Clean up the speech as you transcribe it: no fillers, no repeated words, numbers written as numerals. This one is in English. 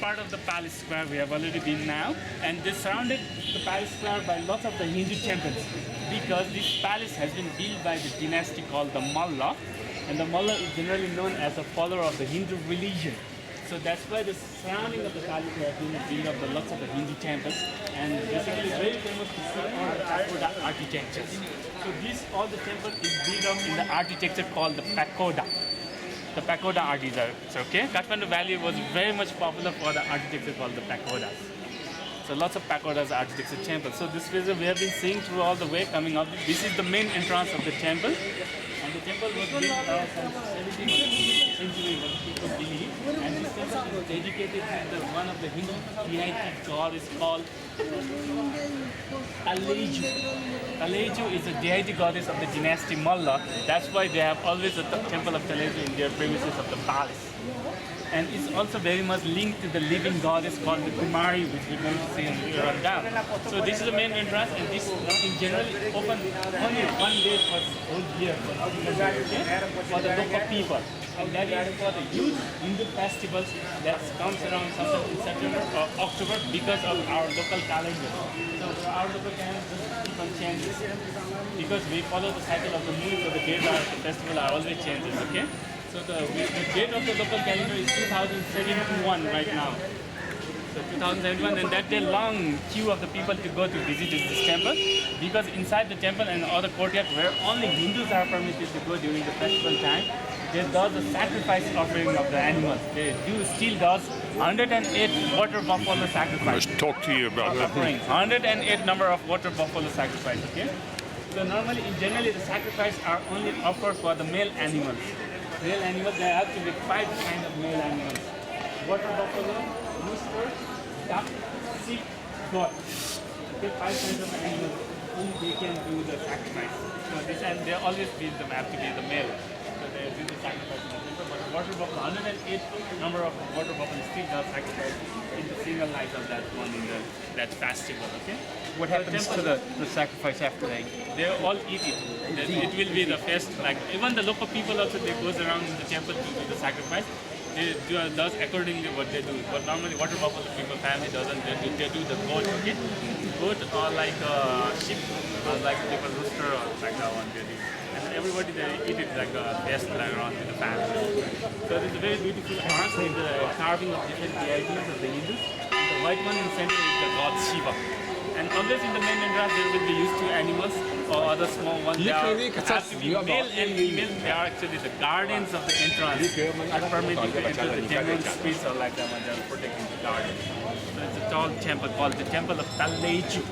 part of the palace square we have already been now, and they surrounded the palace square by lots of the Hindu temples because this palace has been built by the dynasty called the Malla, and the Malla is generally known as a follower of the Hindu religion. So that's why the surrounding of the palace has been built of the lots of the Hindu temples, and basically very famous to see all the pagoda architectures. So this all the temple is built up in the architecture called the pagoda. The pagoda architecture, okay? Kathmandu Valley was very much popular for the architecture called the pagodas. So lots of pagodas, architecture, temples. So this is we have been seeing through all the way coming up. This is the main entrance of the temple. And the temple was built from 17th century, what people believe. And this temple is dedicated to one of the Hindu deity goddess called Talaju. Talaju is a deity goddess of the dynasty Malla. That's why they have always a temple of Talaju in their premises of the palace. And it's also very much linked to the living goddess called the Kumari, which we're going to see in the rundown. So this is the main entrance, and this in general open only one day for the whole year for the local people. And that is for the huge Hindu festivals that comes around sometime in September or October because of our local calendar. So our local calendar keep on changes because we follow the cycle of the moon, so the dates of the festival are always changes. Okay. So the date of the local calendar is 2071 right now. So 2071, and that day long queue of the people to go to visit this temple, because inside the temple and other courtyard where only Hindus are permitted to go during the festival time, they do the sacrifice offering of the animals. They still does 108 water buffalo sacrifice. Let's talk to you about that. 108 number of water buffalo sacrifice. Okay. So normally, generally, the sacrifice are only offered for the male animals. Male animals, there have to be 5 kinds of male animals: water buffalo, rooster, duck, sheep, goat. Okay, 5 kinds of animals. Only they can do the sacrifice. So this, and they always have to be the male. So they do the sacrifice in the temple. But the water buffalo, 108 number of water buffalo still does sacrifice in the single night of that one in that festival. Okay. What happens to the sacrifice after they all eat it. It will be the feast. Like even the local people also, they goes around the temple to do the sacrifice. They does accordingly what they do. But normally water buffalo people family doesn't. They do the goat. Okay, goat or like sheep or like people rooster or like that one they do. And everybody they eat it like a feast like around with the family. So it's a very beautiful art with the carving of different deities of the Hindus. And the white one in the center is the god Shiva. And always in the main entrance there will be used to animals or other small ones. They have to be male and female. They are actually the guardians of the entrance. Are permitted to enter the temple streets or like that one. They are protecting the garden. So it's a tall temple called the Temple of Talaju.